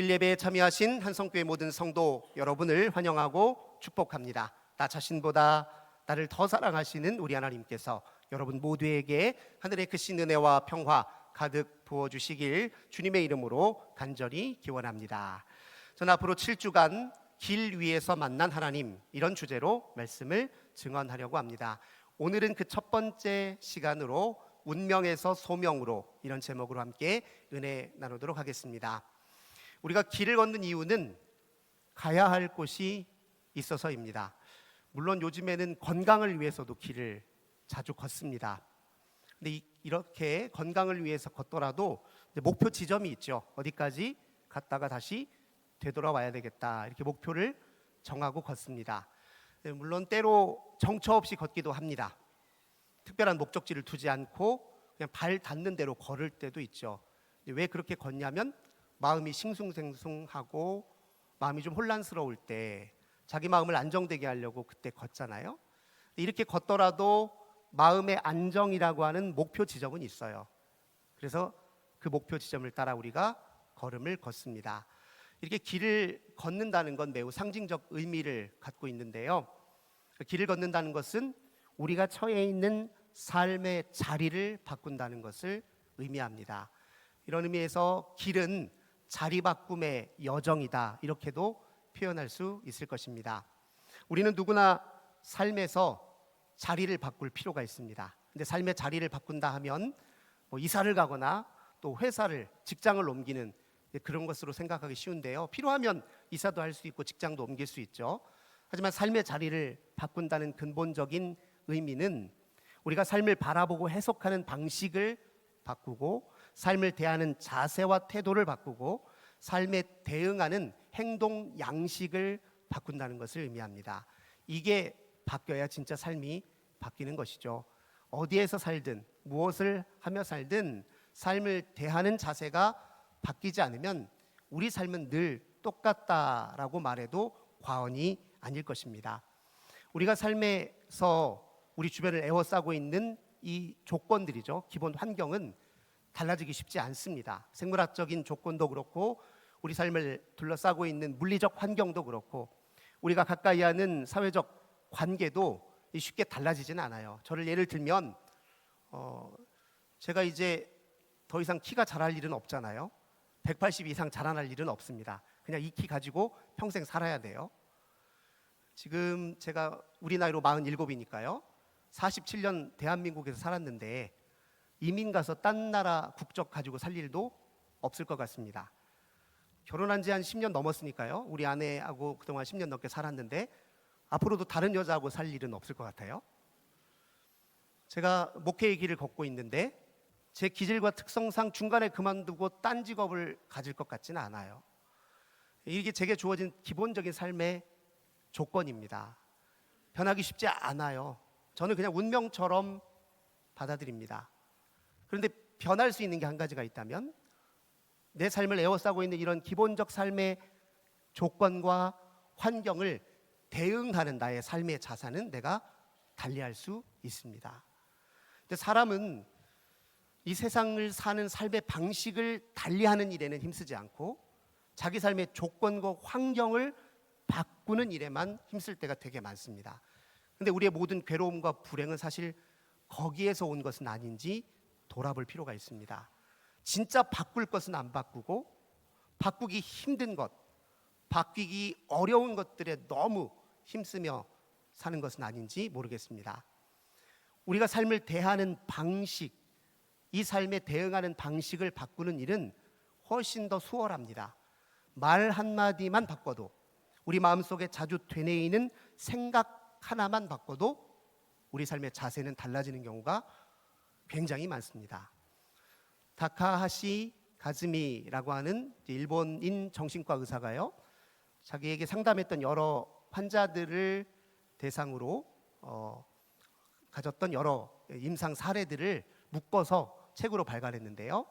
예배에 참여하신 한성교회 모든 성도 여러분을 환영하고 축복합니다. 나 자신보다 나를 더 사랑하시는 우리 하나님께서 여러분 모두에게 하늘의 크신 은혜와 평화 가득 부어주시길 주님의 이름으로 간절히 기원합니다. 저는 앞으로 7주간 길 위에서 만난 하나님, 이런 주제로 말씀을 증언하려고 합니다. 오늘은 그 첫 번째 시간으로 운명에서 소명으로, 이런 제목으로 함께 은혜 나누도록 하겠습니다. 우리가 길을 걷는 이유는 가야 할 곳이 있어서입니다. 물론 요즘에는 건강을 위해서도 길을 자주 걷습니다. 근데 이렇게 건강을 위해서 걷더라도 목표 지점이 있죠. 어디까지 갔다가 다시 되돌아와야 되겠다, 이렇게 목표를 정하고 걷습니다. 물론 때로 정처 없이 걷기도 합니다. 특별한 목적지를 두지 않고 그냥 발 닿는 대로 걸을 때도 있죠. 왜 그렇게 걷냐면 마음이 싱숭생숭하고 마음이 좀 혼란스러울 때 자기 마음을 안정되게 하려고 그때 걷잖아요. 이렇게 걷더라도 마음의 안정이라고 하는 목표 지점은 있어요. 그래서 그 목표 지점을 따라 우리가 걸음을 걷습니다. 이렇게 길을 걷는다는 건 매우 상징적 의미를 갖고 있는데요. 길을 걷는다는 것은 우리가 처해 있는 삶의 자리를 바꾼다는 것을 의미합니다. 이런 의미에서 길은 자리 바꿈의 여정이다, 이렇게도 표현할 수 있을 것입니다. 우리는 누구나 삶에서 자리를 바꿀 필요가 있습니다. 근데 삶의 자리를 바꾼다 하면 이사를 가거나 또 회사를, 직장을 옮기는 그런 것으로 생각하기 쉬운데요. 필요하면 이사도 할 수 있고 직장도 옮길 수 있죠. 하지만 삶의 자리를 바꾼다는 근본적인 의미는 우리가 삶을 바라보고 해석하는 방식을 바꾸고, 삶을 대하는 자세와 태도를 바꾸고, 삶에 대응하는 행동 양식을 바꾼다는 것을 의미합니다. 이게 바뀌어야 진짜 삶이 바뀌는 것이죠. 어디에서 살든 무엇을 하며 살든 삶을 대하는 자세가 바뀌지 않으면 우리 삶은 늘 똑같다라고 말해도 과언이 아닐 것입니다. 우리가 삶에서 우리 주변을 에워싸고 있는 이 조건들이죠. 기본 환경은 달라지기 쉽지 않습니다. 생물학적인 조건도 그렇고, 우리 삶을 둘러싸고 있는 물리적 환경도 그렇고, 우리가 가까이 하는 사회적 관계도 쉽게 달라지진 않아요. 저를 예를 들면 제가 이제 더 이상 키가 자랄 일은 없잖아요. 180 이상 자라날 일은 없습니다. 그냥 이 키 가지고 평생 살아야 돼요. 지금 제가 우리 나이로 47이니까요 47년 대한민국에서 살았는데 이민 가서 딴 나라 국적 가지고 살 일도 없을 것 같습니다. 결혼한 지 한 10년 넘었으니까요, 우리 아내하고 그동안 10년 넘게 살았는데 앞으로도 다른 여자하고 살 일은 없을 것 같아요. 제가 목회의 길을 걷고 있는데 제 기질과 특성상 중간에 그만두고 딴 직업을 가질 것 같지는 않아요. 이게 제게 주어진 기본적인 삶의 조건입니다. 변하기 쉽지 않아요. 저는 그냥 운명처럼 받아들입니다. 그런데 변할 수 있는 게 한 가지가 있다면, 내 삶을 에워싸고 있는 이런 기본적 삶의 조건과 환경을 대응하는 나의 삶의 자산은 내가 달리할 수 있습니다. 근데 사람은 이 세상을 사는 삶의 방식을 달리하는 일에는 힘쓰지 않고 자기 삶의 조건과 환경을 바꾸는 일에만 힘쓸 때가 되게 많습니다. 그런데 우리의 모든 괴로움과 불행은 사실 거기에서 온 것은 아닌지 돌아볼 필요가 있습니다. 진짜 바꿀 것은 안 바꾸고, 바꾸기 힘든 것, 바뀌기 어려운 것들에 너무 힘쓰며 사는 것은 아닌지 모르겠습니다. 우리가 삶을 대하는 방식, 이 삶에 대응하는 방식을 바꾸는 일은 훨씬 더 수월합니다. 말 한마디만 바꿔도, 우리 마음속에 자주 되뇌이는 생각 하나만 바꿔도 우리 삶의 자세는 달라지는 경우가 굉장히 많습니다. 다카하시 가즈미라고 하는 일본인 정신과 의사가요, 자기에게 상담했던 여러 환자들을 대상으로 가졌던 여러 임상 사례들을 묶어서 책으로 발간했는데요.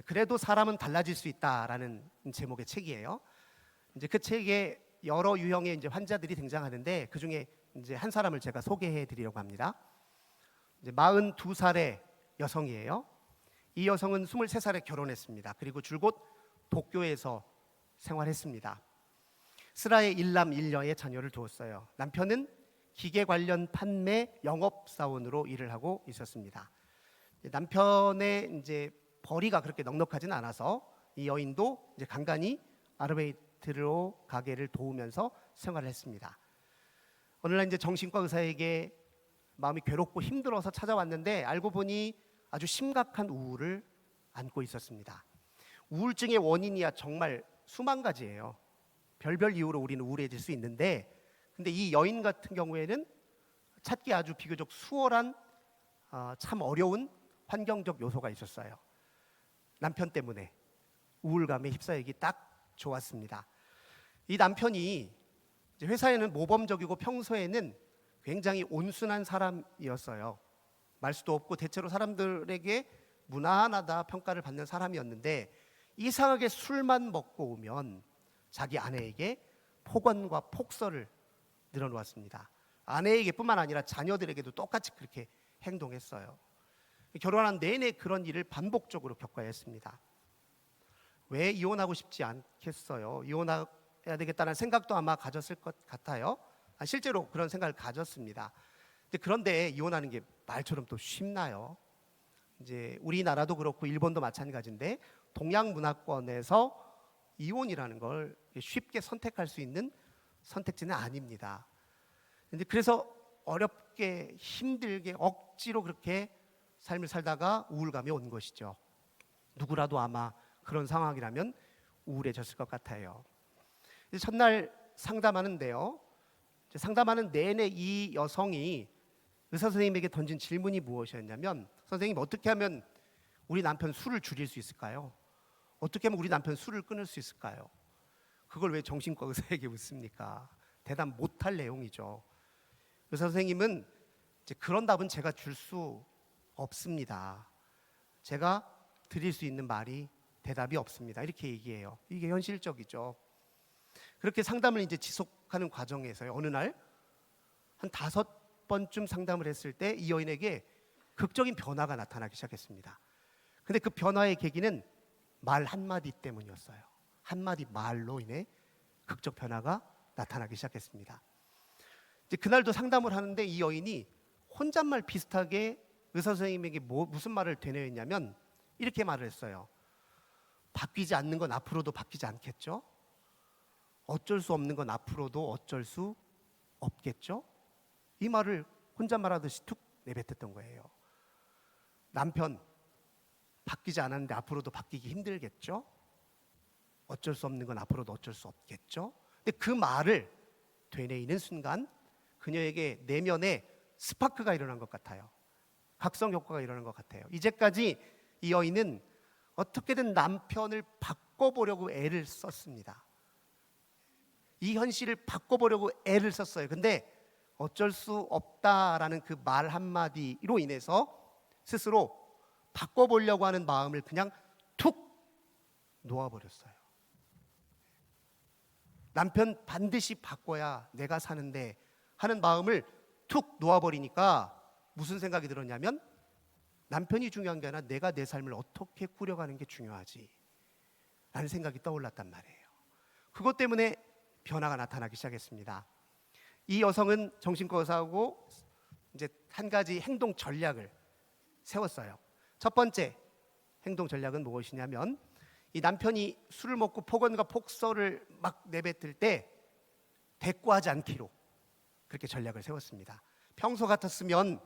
그래도 사람은 달라질 수 있다라는 제목의 책이에요. 이제 그 책에 여러 유형의 이제 환자들이 등장하는데 그 중에 이제 한 사람을 제가 소개해 드리려고 합니다. 이제 42살의 여성이에요. 이 여성은 23살에 결혼했습니다. 그리고 줄곧 도쿄에서 생활했습니다. 스라의 일남 일녀의 자녀를 두었어요. 남편은 기계 관련 판매 영업사원으로 일을 하고 있었습니다. 남편의 이제 벌이가 그렇게 넉넉하진 않아서 이 여인도 이제 간간히 아르바이트로 가게를 도우면서 생활을 했습니다. 어느 날 이제 정신과 의사에게 마음이 괴롭고 힘들어서 찾아왔는데 알고 보니 아주 심각한 우울을 안고 있었습니다. 우울증의 원인이야 정말 수만 가지예요. 별별 이유로 우리는 우울해질 수 있는데, 근데 이 여인 같은 경우에는 찾기 아주 비교적 수월한 참 어려운 환경적 요소가 있었어요. 남편 때문에 우울감에 휩싸이기 딱 좋았습니다. 이 남편이 회사에는 모범적이고 평소에는 굉장히 온순한 사람이었어요. 말수도 없고 대체로 사람들에게 무난하다 평가를 받는 사람이었는데, 이상하게 술만 먹고 오면 자기 아내에게 폭언과 폭설을 늘어놓았습니다. 아내에게뿐만 아니라 자녀들에게도 똑같이 그렇게 행동했어요. 결혼한 내내 그런 일을 반복적으로 겪어야 했습니다. 왜 이혼하고 싶지 않겠어요? 이혼해야 되겠다는 생각도 아마 가졌을 것 같아요. 실제로 그런 생각을 가졌습니다. 그런데 이혼하는 게 말처럼 또 쉽나요? 이제 우리나라도 그렇고 일본도 마찬가지인데, 동양 문화권에서 이혼이라는 걸 쉽게 선택할 수 있는 선택지는 아닙니다. 그래서 어렵게 힘들게 억지로 그렇게 삶을 살다가 우울감이 온 것이죠. 누구라도 아마 그런 상황이라면 우울해졌을 것 같아요. 첫날 상담하는데요, 상담하는 내내 이 여성이 의사 선생님에게 던진 질문이 무엇이었냐면, 선생님, 어떻게 하면 우리 남편 술을 줄일 수 있을까요? 어떻게 하면 우리 남편 술을 끊을 수 있을까요? 그걸 왜 정신과 의사에게 묻습니까? 대답 못할 내용이죠. 의사 선생님은 이제 그런 답은 제가 줄 수 없습니다. 제가 드릴 수 있는 말이 대답이 없습니다. 이렇게 얘기해요. 이게 현실적이죠. 그렇게 상담을 이제 지속하는 과정에서요, 어느 날 한 5번쯤 상담을 했을 때 이 여인에게 극적인 변화가 나타나기 시작했습니다. 근데 그 변화의 계기는 말 한마디 때문이었어요. 한마디 말로 인해 극적 변화가 나타나기 시작했습니다. 이제 그날도 상담을 하는데 이 여인이 혼잣말 비슷하게 의사 선생님에게 무슨 말을 되뇌었냐면 이렇게 말을 했어요. 바뀌지 않는 건 앞으로도 바뀌지 않겠죠? 어쩔 수 없는 건 앞으로도 어쩔 수 없겠죠? 이 말을 혼잣말하듯이 툭 내뱉었던 거예요. 남편 바뀌지 않았는데 앞으로도 바뀌기 힘들겠죠? 어쩔 수 없는 건 앞으로도 어쩔 수 없겠죠? 근데 그 말을 되뇌이는 순간 그녀에게 내면에 스파크가 일어난 것 같아요. 각성 효과가 일어난 것 같아요. 이제까지 이 여인은 어떻게든 남편을 바꿔보려고 애를 썼습니다. 이 현실을 바꿔보려고 애를 썼어요. 근데 어쩔 수 없다라는 그 말 한마디로 인해서 스스로 바꿔보려고 하는 마음을 그냥 툭 놓아버렸어요. 남편 반드시 바꿔야 내가 사는데 하는 마음을 툭 놓아버리니까 무슨 생각이 들었냐면, 남편이 중요한 게 아니라 내가 내 삶을 어떻게 꾸려가는 게 중요하지 라는 생각이 떠올랐단 말이에요. 그것 때문에 변화가 나타나기 시작했습니다. 이 여성은 정신과 의사하고 이제 한 가지 행동 전략을 세웠어요. 첫 번째 행동 전략은 무엇이냐면, 이 남편이 술을 먹고 폭언과 폭설을 막 내뱉을 때 대꾸하지 않기로 그렇게 전략을 세웠습니다. 평소 같았으면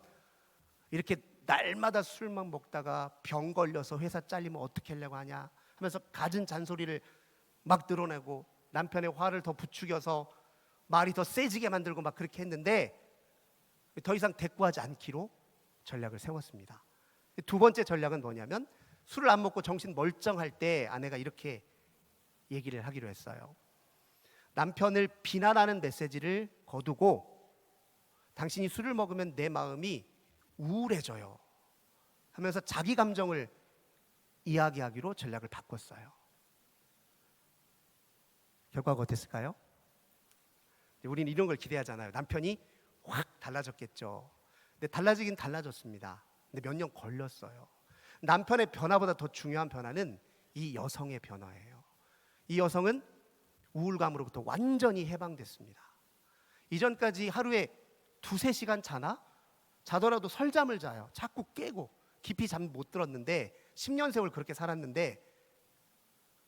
이렇게 날마다 술만 먹다가 병 걸려서 회사 잘리면 어떻게 하려고 하냐 하면서 갖은 잔소리를 막 드러내고 남편의 화를 더 부추겨서 말이 더 세지게 만들고 막 그렇게 했는데, 더 이상 대꾸하지 않기로 전략을 세웠습니다. 두 번째 전략은 뭐냐면, 술을 안 먹고 정신 멀쩡할 때 아내가 이렇게 얘기를 하기로 했어요. 남편을 비난하는 메시지를 거두고, 당신이 술을 먹으면 내 마음이 우울해져요 하면서 자기 감정을 이야기하기로 전략을 바꿨어요. 결과가 어땠을까요? 우리는 이런 걸 기대하잖아요. 남편이 확 달라졌겠죠. 근데 달라지긴 달라졌습니다. 근데 몇 년 걸렸어요. 남편의 변화보다 더 중요한 변화는 이 여성의 변화예요. 이 여성은 우울감으로부터 완전히 해방됐습니다. 이전까지 하루에 2-3시간 자나? 자더라도 설잠을 자요. 자꾸 깨고 깊이 잠 못 들었는데 10년 세월 그렇게 살았는데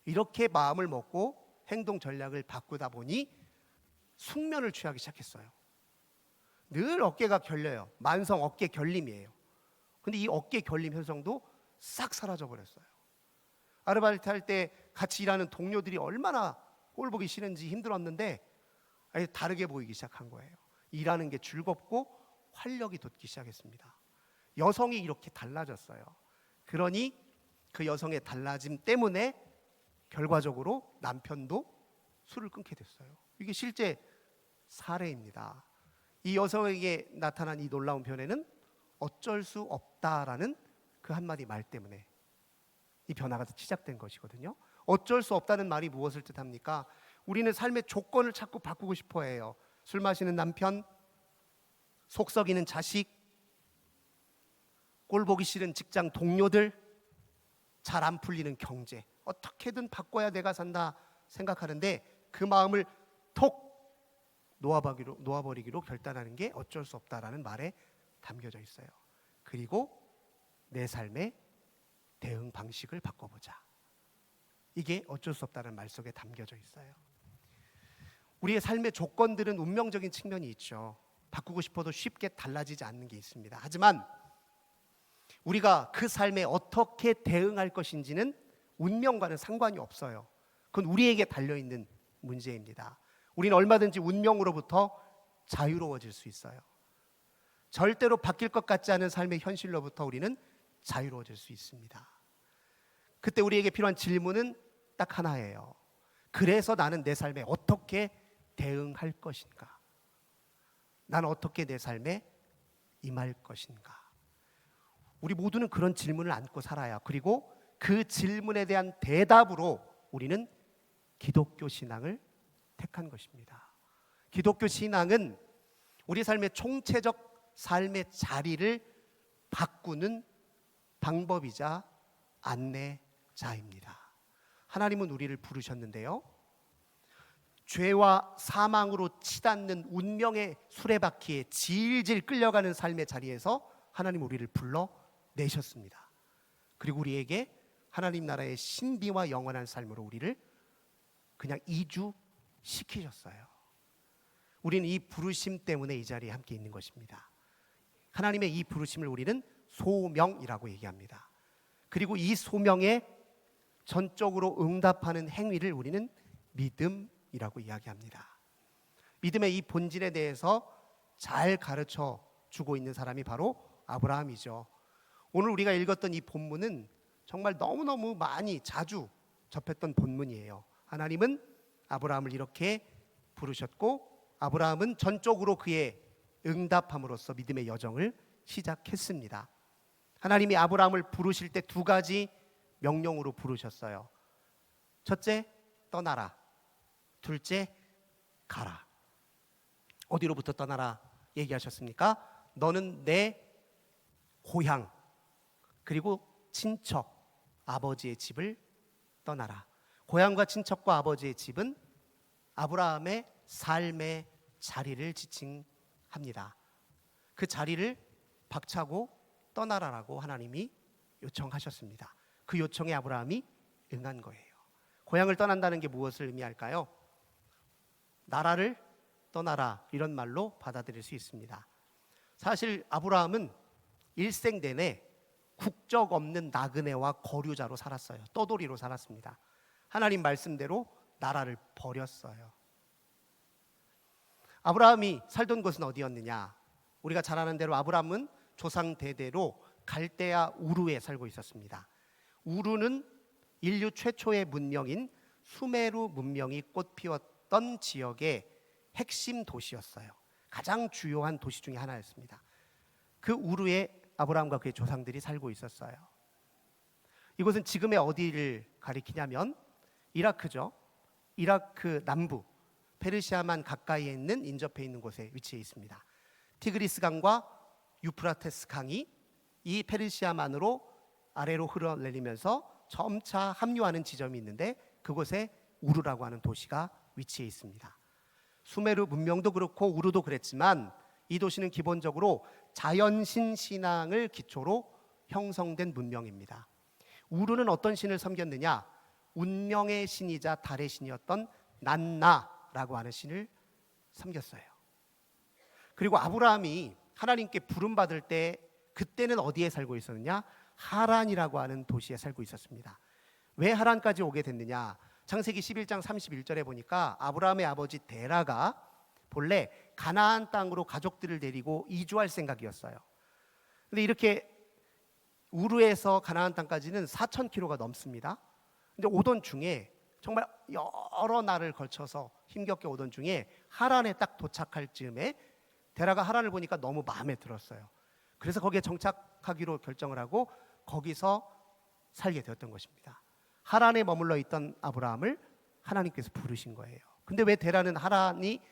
이렇게 마음을 먹고 행동 전략을 바꾸다 보니 숙면을 취하기 시작했어요. 늘 어깨가 결려요. 만성 어깨 결림이에요. 근데 이 어깨 결림 현상도 싹 사라져 버렸어요. 아르바이트 할 때 같이 일하는 동료들이 얼마나 꼴 보기 싫은지 힘들었는데 아예 다르게 보이기 시작한 거예요. 일하는 게 즐겁고 활력이 돋기 시작했습니다. 여성이 이렇게 달라졌어요. 그러니 그 여성의 달라짐 때문에 결과적으로 남편도 술을 끊게 됐어요. 이게 실제 사례입니다. 이 여성에게 나타난 이 놀라운 변화는 어쩔 수 없다라는 그 한마디 말 때문에 이 변화가 시작된 것이거든요. 어쩔 수 없다는 말이 무엇을 뜻합니까? 우리는 삶의 조건을 자꾸 바꾸고 싶어 해요. 술 마시는 남편, 속 썩이는 자식, 꼴 보기 싫은 직장 동료들, 잘 안 풀리는 경제, 어떻게든 바꿔야 내가 산다 생각하는데 그 마음을 톡 놓아버리기로 결단하는 게 어쩔 수 없다라는 말에 담겨져 있어요. 그리고 내 삶의 대응 방식을 바꿔보자. 이게 어쩔 수 없다는 말 속에 담겨져 있어요. 우리의 삶의 조건들은 운명적인 측면이 있죠. 바꾸고 싶어도 쉽게 달라지지 않는 게 있습니다. 하지만 우리가 그 삶에 어떻게 대응할 것인지는 운명과는 상관이 없어요. 그건 우리에게 달려있는 문제입니다. 우리는 얼마든지 운명으로부터 자유로워질 수 있어요. 절대로 바뀔 것 같지 않은 삶의 현실로부터 우리는 자유로워질 수 있습니다. 그때 우리에게 필요한 질문은 딱 하나예요. 그래서 나는 내 삶에 어떻게 대응할 것인가? 난 어떻게 내 삶에 임할 것인가? 우리 모두는 그런 질문을 안고 살아요. 그리고 그 질문에 대한 대답으로 우리는 기독교 신앙을 택한 것입니다. 기독교 신앙은 우리 삶의 총체적 삶의 자리를 바꾸는 방법이자 안내자입니다. 하나님은 우리를 부르셨는데요, 죄와 사망으로 치닫는 운명의 수레바퀴에 질질 끌려가는 삶의 자리에서 하나님 우리를 불러내셨습니다. 그리고 우리에게 하나님 나라의 신비와 영원한 삶으로 우리를 그냥 이주시키셨어요. 우리는 이 부르심 때문에 이 자리에 함께 있는 것입니다. 하나님의 이 부르심을 우리는 소명이라고 얘기합니다. 그리고 이 소명에 전적으로 응답하는 행위를 우리는 믿음이라고 이야기합니다. 믿음의 이 본질에 대해서 잘 가르쳐 주고 있는 사람이 바로 아브라함이죠. 오늘 우리가 읽었던 이 본문은 정말 너무너무 많이 자주 접했던 본문이에요. 하나님은 아브라함을 이렇게 부르셨고 아브라함은 전적으로 그의 응답함으로써 믿음의 여정을 시작했습니다. 하나님이 아브라함을 부르실 때 2가지 명령으로 부르셨어요. 첫째, 떠나라. 둘째, 가라. 어디로부터 떠나라 얘기하셨습니까? 너는 내 고향 그리고 친척, 아버지의 집을 떠나라. 고향과 친척과 아버지의 집은 아브라함의 삶의 자리를 지칭합니다. 그 자리를 박차고 떠나라라고 하나님이 요청하셨습니다. 그 요청에 아브라함이 응한 거예요. 고향을 떠난다는 게 무엇을 의미할까요? 나라를 떠나라, 이런 말로 받아들일 수 있습니다. 사실 아브라함은 일생 내내 국적 없는 나그네와 거류자로 살았어요. 떠돌이로 살았습니다. 하나님 말씀대로 나라를 버렸어요. 아브라함이 살던 곳은 어디였느냐? 우리가 잘 아는 대로 아브라함은 조상 대대로 갈대아 우르에 살고 있었습니다. 우르는 인류 최초의 문명인 수메르 문명이 꽃피웠던 지역의 핵심 도시였어요. 가장 주요한 도시 중에 하나였습니다. 그 우르에 아브라함과 그의 조상들이 살고 있었어요. 이곳은 지금의 어디를 가리키냐면 이라크죠. 이라크 남부 페르시아만 가까이에 있는 인접해 있는 곳에 위치해 있습니다. 티그리스 강과 유프라테스 강이 이 페르시아만으로 아래로 흘러내리면서 점차 합류하는 지점이 있는데 그곳에 우르라고 하는 도시가 위치해 있습니다. 수메르 문명도 그렇고 우르도 그랬지만 이 도시는 기본적으로 자연신 신앙을 기초로 형성된 문명입니다. 우르는 어떤 신을 섬겼느냐? 운명의 신이자 달의 신이었던 난나라고 하는 신을 섬겼어요. 그리고 아브라함이 하나님께 부름받을 때 그때는 어디에 살고 있었느냐? 하란이라고 하는 도시에 살고 있었습니다. 왜 하란까지 오게 됐느냐? 창세기 11장 31절에 보니까 아브라함의 아버지 데라가 본래 가나안 땅으로 가족들을 데리고 이주할 생각이었어요. 근데 이렇게 우르에서 가나안 땅까지는 4,000km가 넘습니다. 근데 오던 중에 정말 여러 날을 걸쳐서 힘겹게 오던 중에 하란에 딱 도착할 즈음에 데라가 하란을 보니까 너무 마음에 들었어요. 그래서 거기에 정착하기로 결정을 하고 거기서 살게 되었던 것입니다. 하란에 머물러 있던 아브라함을 하나님께서 부르신 거예요. 근데 왜 데라는 하란이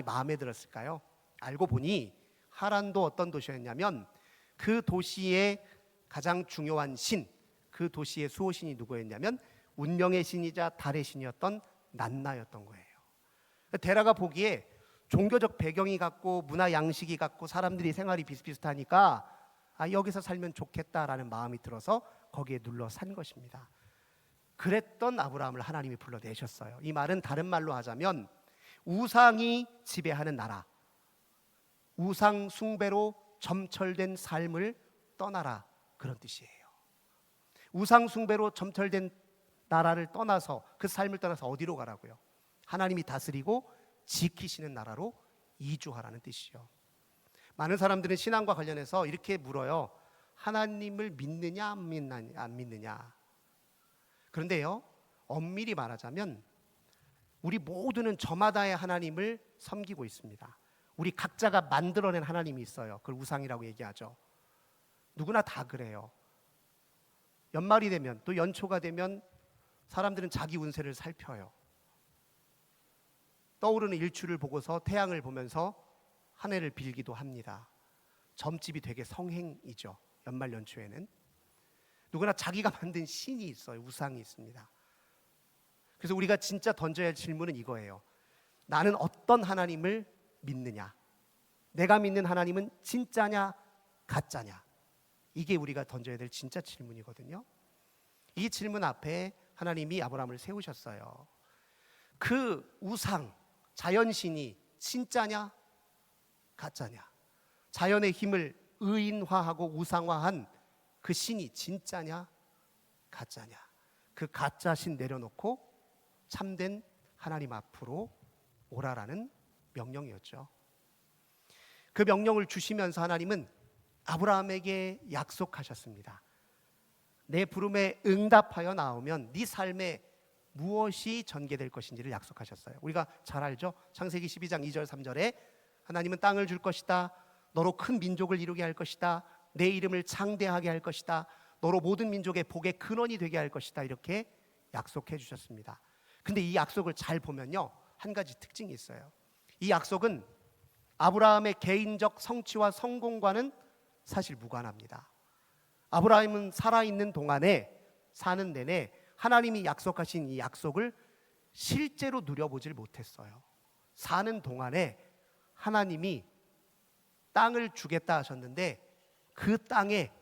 마음에 들었을까요? 알고 보니 하란도 어떤 도시였냐면 그 도시의 가장 중요한 신, 그 도시의 수호신이 누구였냐면 운명의 신이자 달의 신이었던 난나였던 거예요. 데라가 보기에 종교적 배경이 같고 문화 양식이 같고 사람들이 생활이 비슷비슷하니까 여기서 살면 좋겠다라는 마음이 들어서 거기에 눌러 산 것입니다. 그랬던 아브라함을 하나님이 불러내셨어요. 이 말은 다른 말로 하자면 우상이 지배하는 나라, 우상 숭배로 점철된 삶을 떠나라, 그런 뜻이에요. 우상 숭배로 점철된 나라를 떠나서, 그 삶을 떠나서 어디로 가라고요? 하나님이 다스리고 지키시는 나라로 이주하라는 뜻이죠. 많은 사람들은 신앙과 관련해서 이렇게 물어요. 하나님을 믿느냐 안 믿느냐. 그런데요, 엄밀히 말하자면 우리 모두는 저마다의 하나님을 섬기고 있습니다. 우리 각자가 만들어낸 하나님이 있어요. 그걸 우상이라고 얘기하죠. 누구나 다 그래요. 연말이 되면, 또 연초가 되면 사람들은 자기 운세를 살펴요. 떠오르는 일출을 보고서 태양을 보면서 한 해를 빌기도 합니다. 점집이 되게 성행이죠. 연말 연초에는 누구나 자기가 만든 신이 있어요. 우상이 있습니다. 그래서 우리가 진짜 던져야 할 질문은 이거예요. 나는 어떤 하나님을 믿느냐? 내가 믿는 하나님은 진짜냐 가짜냐? 이게 우리가 던져야 될 진짜 질문이거든요. 이 질문 앞에 하나님이 아브라함을 세우셨어요. 그 우상, 자연신이 진짜냐 가짜냐? 자연의 힘을 의인화하고 우상화한 그 신이 진짜냐 가짜냐? 그 가짜 신 내려놓고 참된 하나님 앞으로 오라라는 명령이었죠. 그 명령을 주시면서 하나님은 아브라함에게 약속하셨습니다. 내 부름에 응답하여 나오면 네 삶에 무엇이 전개될 것인지를 약속하셨어요. 우리가 잘 알죠? 창세기 12장 2절 3절에 하나님은 땅을 줄 것이다. 너로 큰 민족을 이루게 할 것이다. 내 이름을 창대하게 할 것이다. 너로 모든 민족의 복의 근원이 되게 할 것이다. 이렇게 약속해 주셨습니다. 근데 이 약속을 잘 보면요, 한 가지 특징이 있어요. 이 약속은 아브라함의 개인적 성취와 성공과는 사실 무관합니다. 아브라함은 살아있는 동안에, 사는 내내 하나님이 약속하신 이 약속을 실제로 누려보질 못했어요. 사는 동안에 하나님이 땅을 주겠다 하셨는데 그 땅에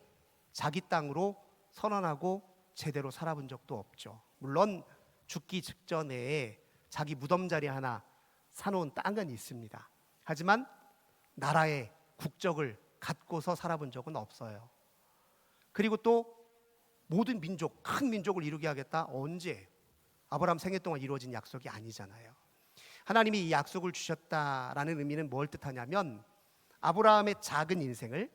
자기 땅으로 선언하고 제대로 살아본 적도 없죠. 물론 죽기 직전에 자기 무덤자리 하나 사놓은 땅은 있습니다. 하지만 나라의 국적을 갖고서 살아본 적은 없어요. 그리고 또 모든 민족, 큰 민족을 이루게 하겠다, 언제? 아브라함 생애 동안 이루어진 약속이 아니잖아요. 하나님이 이 약속을 주셨다라는 의미는 뭘 뜻하냐면 아브라함의 작은 인생을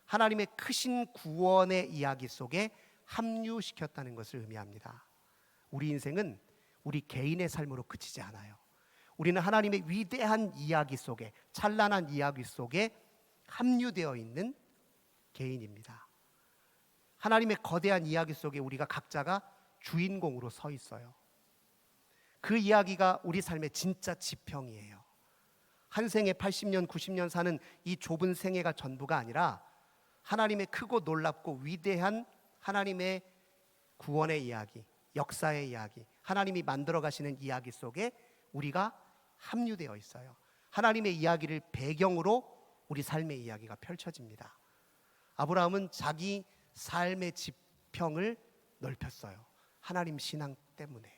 하나님의 크신 구원의 이야기 속에 합류시켰다는 것을 의미합니다. 우리 인생은 우리 개인의 삶으로 그치지 않아요. 우리는 하나님의 위대한 이야기 속에, 찬란한 이야기 속에 합류되어 있는 개인입니다. 하나님의 거대한 이야기 속에 우리가 각자가 주인공으로 서 있어요. 그 이야기가 우리 삶의 진짜 지평이에요. 한 생에 80년, 90년 사는 이 좁은 생애가 전부가 아니라 하나님의 크고 놀랍고 위대한 하나님의 구원의 이야기, 역사의 이야기, 하나님이 만들어 가시는 이야기 속에 우리가 함유되어 있어요. 하나님의 이야기를 배경으로 우리 삶의 이야기가 펼쳐집니다. 아브라함은 자기 삶의 지평을 넓혔어요. 하나님 신앙 때문에.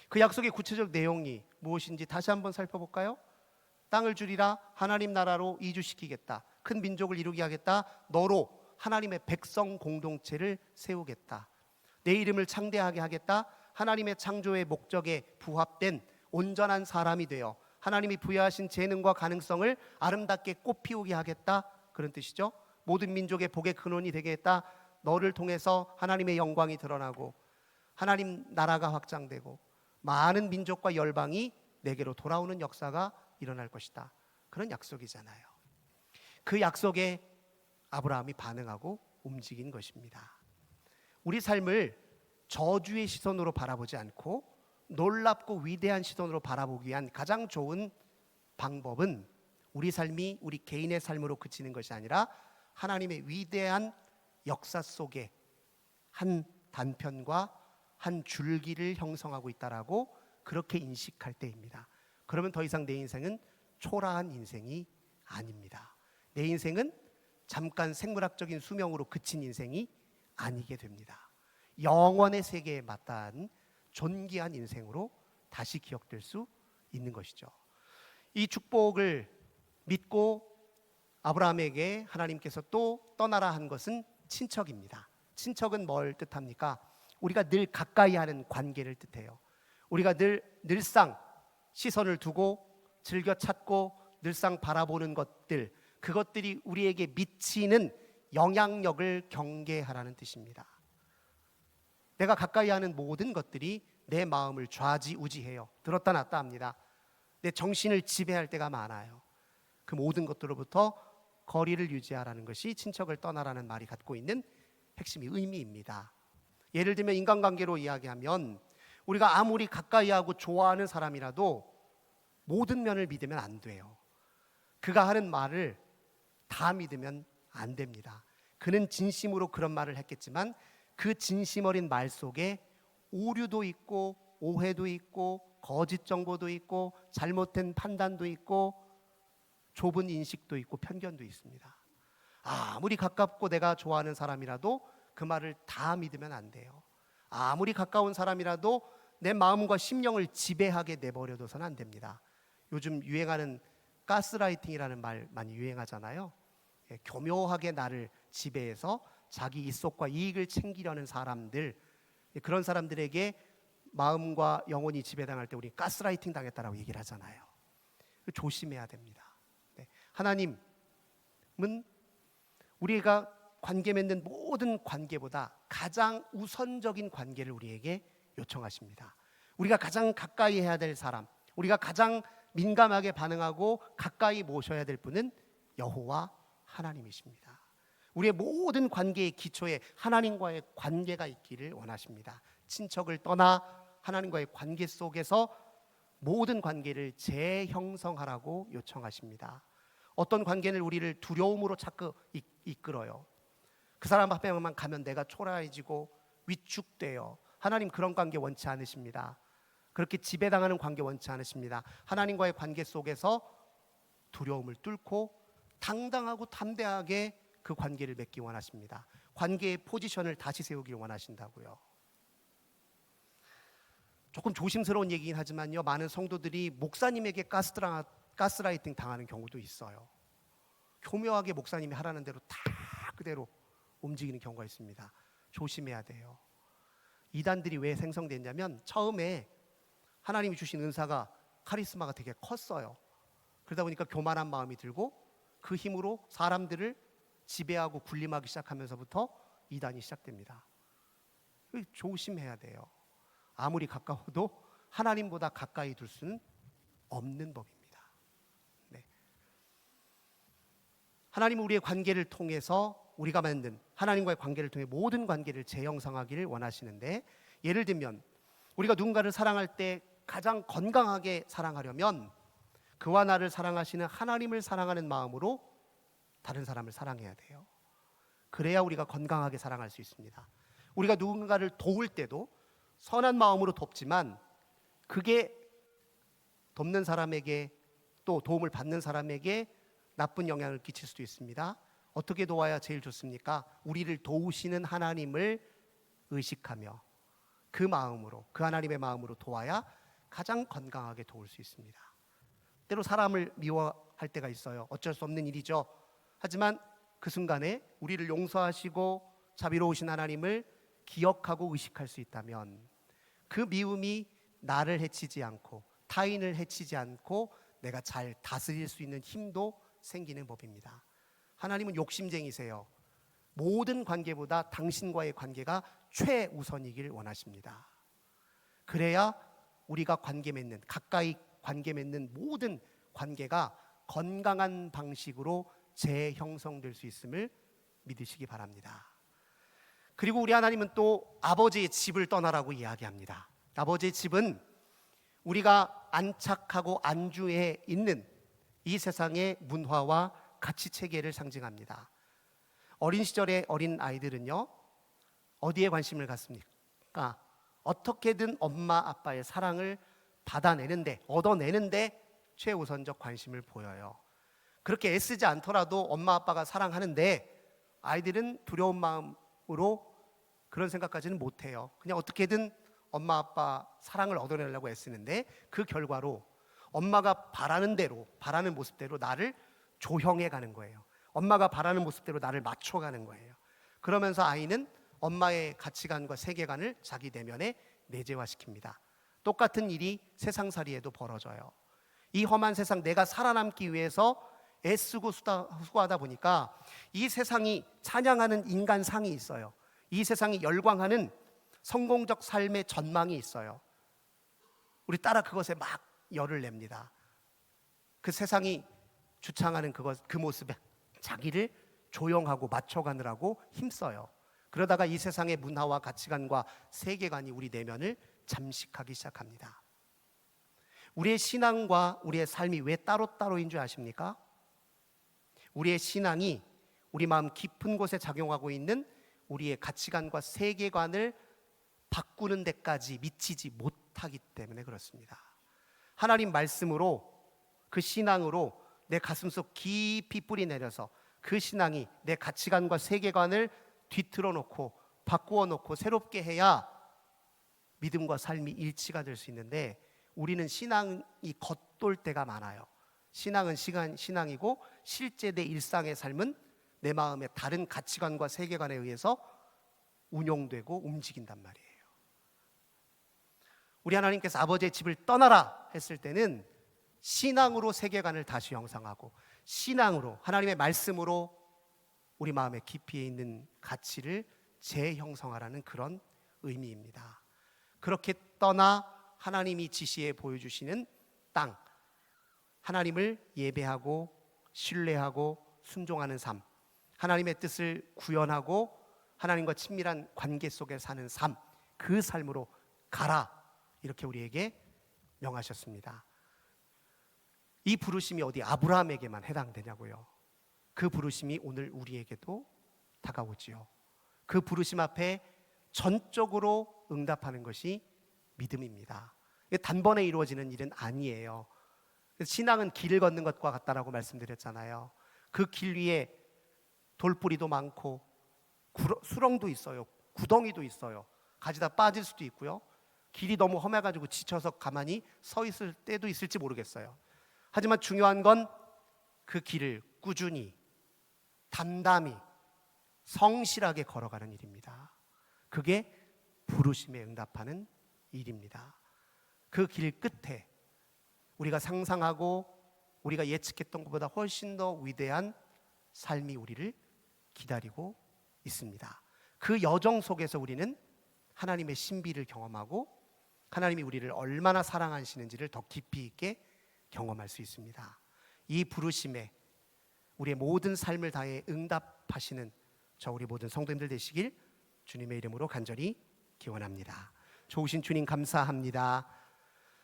그 약속의 구체적 내용이 무엇인지 다시 한번 살펴볼까요? 땅을 주리라, 하나님 나라로 이주시키겠다, 큰 민족을 이루게 하겠다, 너로 하나님의 백성 공동체를 세우겠다, 내 이름을 창대하게 하겠다, 하나님의 창조의 목적에 부합된 온전한 사람이 되어 하나님이 부여하신 재능과 가능성을 아름답게 꽃피우게 하겠다, 그런 뜻이죠. 모든 민족의 복의 근원이 되겠다, 너를 통해서 하나님의 영광이 드러나고 하나님 나라가 확장되고 많은 민족과 열방이 내게로 돌아오는 역사가 일어날 것이다, 그런 약속이잖아요. 그 약속에 아브라함이 반응하고 움직인 것입니다. 우리 삶을 저주의 시선으로 바라보지 않고 놀랍고 위대한 시선으로 바라보기 위한 가장 좋은 방법은 우리 삶이 우리 개인의 삶으로 그치는 것이 아니라 하나님의 위대한 역사 속에 한 단편과 한 줄기를 형성하고 있다라고 그렇게 인식할 때입니다. 그러면 더 이상 내 인생은 초라한 인생이 아닙니다. 내 인생은 잠깐 생물학적인 수명으로 그친 인생이 아니게 됩니다. 영원의 세계에 마땅한 존귀한 인생으로 다시 기억될 수 있는 것이죠. 이 축복을 믿고 아브라함에게 하나님께서 또 떠나라 한 것은 친척입니다. 친척은 뭘 뜻합니까? 우리가 늘 가까이 하는 관계를 뜻해요. 우리가 늘상 시선을 두고 즐겨 찾고 늘상 바라보는 것들, 그것들이 우리에게 미치는 영향력을 경계하라는 뜻입니다. 내가 가까이 하는 모든 것들이 내 마음을 좌지우지해요. 들었다 놨다 합니다. 내 정신을 지배할 때가 많아요. 그 모든 것들로부터 거리를 유지하라는 것이 친척을 떠나라는 말이 갖고 있는 핵심의 의미입니다. 예를 들면 인간관계로 이야기하면 우리가 아무리 가까이 하고 좋아하는 사람이라도 모든 면을 믿으면 안 돼요. 그가 하는 말을 다 믿으면 안 됩니다. 그는 진심으로 그런 말을 했겠지만 그 진심 어린 말 속에 오류도 있고 오해도 있고 거짓 정보도 있고 잘못된 판단도 있고 좁은 인식도 있고 편견도 있습니다. 아무리 가깝고 내가 좋아하는 사람이라도 그 말을 다 믿으면 안 돼요. 아무리 가까운 사람이라도 내 마음과 심령을 지배하게 내버려둬서는 안 됩니다. 요즘 유행하는 가스라이팅이라는 말 많이 유행하잖아요. 교묘하게 나를 지배해서 자기 이속과 이익을 챙기려는 사람들, 그런 사람들에게 마음과 영혼이 지배당할 때 우리 가스라이팅 당했다라고 얘기를 하잖아요. 조심해야 됩니다. 하나님은 우리가 관계 맺는 모든 관계보다 가장 우선적인 관계를 우리에게 요청하십니다. 우리가 가장 가까이 해야 될 사람, 우리가 가장 민감하게 반응하고 가까이 모셔야 될 분은 여호와 하나님이십니다. 우리의 모든 관계의 기초에 하나님과의 관계가 있기를 원하십니다. 친척을 떠나 하나님과의 관계 속에서 모든 관계를 재형성하라고 요청하십니다. 어떤 관계는 우리를 두려움으로 자꾸 이끌어요. 그 사람 앞에만 가면 내가 초라해지고 위축돼요. 하나님 그런 관계 원치 않으십니다. 그렇게 지배당하는 관계 원치 않으십니다. 하나님과의 관계 속에서 두려움을 뚫고 당당하고 담대하게 그 관계를 맺기 원하십니다. 관계의 포지션을 다시 세우기를 원하신다고요. 조금 조심스러운 얘기긴 하지만요, 많은 성도들이 목사님에게 가스라이팅 당하는 경우도 있어요. 교묘하게 목사님이 하라는 대로 다 그대로 움직이는 경우가 있습니다. 조심해야 돼요. 이단들이 왜 생성됐냐면 처음에 하나님이 주신 은사가 카리스마가 되게 컸어요. 그러다 보니까 교만한 마음이 들고 그 힘으로 사람들을 지배하고 군림하기 시작하면서부터 이단이 시작됩니다. 조심해야 돼요. 아무리 가까워도 하나님보다 가까이 둘 수는 없는 법입니다. 네. 하나님은 우리의 관계를 통해서 우리가 만든 하나님과의 관계를 통해 모든 관계를 재형성하기를 원하시는데, 예를 들면 우리가 누군가를 사랑할 때 가장 건강하게 사랑하려면 그와 나를 사랑하시는 하나님을 사랑하는 마음으로 다른 사람을 사랑해야 돼요. 그래야 우리가 건강하게 사랑할 수 있습니다. 우리가 누군가를 도울 때도 선한 마음으로 돕지만 그게 돕는 사람에게 또 도움을 받는 사람에게 나쁜 영향을 끼칠 수도 있습니다. 어떻게 도와야 제일 좋습니까? 우리를 도우시는 하나님을 의식하며 그 마음으로, 그 하나님의 마음으로 도와야 가장 건강하게 도울 수 있습니다. 때로 사람을 미워할 때가 있어요. 어쩔 수 없는 일이죠. 하지만 그 순간에 우리를 용서하시고 자비로우신 하나님을 기억하고 의식할 수 있다면 그 미움이 나를 해치지 않고 타인을 해치지 않고 내가 잘 다스릴 수 있는 힘도 생기는 법입니다. 하나님은 욕심쟁이세요. 모든 관계보다 당신과의 관계가 최우선이길 원하십니다. 그래야 우리가 관계 맺는, 가까이 관계 맺는 모든 관계가 건강한 방식으로 재형성될 수 있음을 믿으시기 바랍니다. 그리고 우리 하나님은 또 아버지의 집을 떠나라고 이야기합니다. 아버지의 집은 우리가 안착하고 안주해 있는 이 세상의 문화와 가치 체계를 상징합니다. 어린 시절의 어린 아이들은요, 어디에 관심을 갖습니까? 어떻게든 엄마 아빠의 사랑을 받아내는데, 얻어내는데 최우선적 관심을 보여요. 그렇게 애쓰지 않더라도 엄마 아빠가 사랑하는데 아이들은 두려운 마음으로 그런 생각까지는 못해요. 그냥 어떻게든 엄마 아빠 사랑을 얻어내려고 애쓰는데 그 결과로 엄마가 바라는 대로, 바라는 모습대로 나를 조형해 가는 거예요. 엄마가 바라는 모습대로 나를 맞춰가는 거예요. 그러면서 아이는 엄마의 가치관과 세계관을 자기 내면에 내재화시킵니다. 똑같은 일이 세상살이에도 벌어져요. 이 험한 세상, 내가 살아남기 위해서 애쓰고 수고하다 보니까 이 세상이 찬양하는 인간상이 있어요. 이 세상이 열광하는 성공적 삶의 전망이 있어요. 우리 따라 그것에 막 열을 냅니다. 그 세상이 주창하는 그 모습에 자기를 조형하고 맞춰가느라고 힘써요. 그러다가 이 세상의 문화와 가치관과 세계관이 우리 내면을 잠식하기 시작합니다. 우리의 신앙과 우리의 삶이 왜 따로따로인 줄 아십니까? 우리의 신앙이 우리 마음 깊은 곳에 작용하고 있는 우리의 가치관과 세계관을 바꾸는 데까지 미치지 못하기 때문에 그렇습니다. 하나님 말씀으로, 그 신앙으로 내 가슴속 깊이 뿌리 내려서 그 신앙이 내 가치관과 세계관을 뒤틀어 놓고 바꾸어 놓고 새롭게 해야 믿음과 삶이 일치가 될 수 있는데, 우리는 신앙이 겉돌 때가 많아요. 신앙은 신앙이고 실제 내 일상의 삶은 내 마음의 다른 가치관과 세계관에 의해서 운용되고 움직인단 말이에요. 우리 하나님께서 아버지의 집을 떠나라 했을 때는 신앙으로 세계관을 다시 형성하고 신앙으로, 하나님의 말씀으로 우리 마음의 깊이에 있는 가치를 재형성하라는 그런 의미입니다. 그렇게 떠나 하나님이 지시해 보여주시는 땅, 하나님을 예배하고 신뢰하고 순종하는 삶, 하나님의 뜻을 구현하고 하나님과 친밀한 관계 속에 사는 삶, 그 삶으로 가라, 이렇게 우리에게 명하셨습니다. 이 부르심이 어디 아브라함에게만 해당되냐고요? 그 부르심이 오늘 우리에게도 다가오지요. 그 부르심 앞에 전적으로 응답하는 것이 믿음입니다. 단번에 이루어지는 일은 아니에요. 신앙은 길을 걷는 것과 같다라고 말씀드렸잖아요. 그 길 위에 돌뿌리도 많고 수렁도 있어요. 구덩이도 있어요. 가지다 빠질 수도 있고요. 길이 너무 험해가지고 지쳐서 가만히 서 있을 때도 있을지 모르겠어요. 하지만 중요한 건 그 길을 꾸준히, 담담히, 성실하게 걸어가는 일입니다. 그게 부르심에 응답하는 일입니다. 그 길 끝에 우리가 상상하고 우리가 예측했던 것보다 훨씬 더 위대한 삶이 우리를 기다리고 있습니다. 그 여정 속에서 우리는 하나님의 신비를 경험하고 하나님이 우리를 얼마나 사랑하시는지를 더 깊이 있게 경험할 수 있습니다. 이 부르심에 우리의 모든 삶을 다해 응답하시는 저 우리 모든 성도님들 되시길 주님의 이름으로 간절히 기원합니다. 좋으신 주님 감사합니다.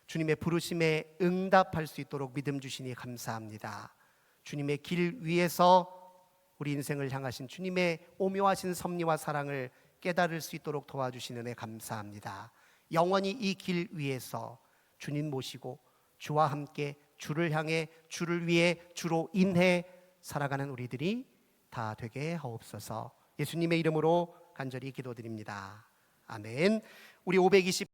주님의 부르심에 응답할 수 있도록 믿음 주시니 감사합니다. 주님의 길 위에서 우리 인생을 향하신 주님의 오묘하신 섭리와 사랑을 깨달을 수 있도록 도와주시는 애 감사합니다. 영원히 이 길 위에서 주님 모시고 주와 함께 주를 향해 주를 위해 주로 인해 살아가는 우리들이 다 되게 하옵소서. 예수님의 이름으로 간절히 기도드립니다. 아멘. 우리 520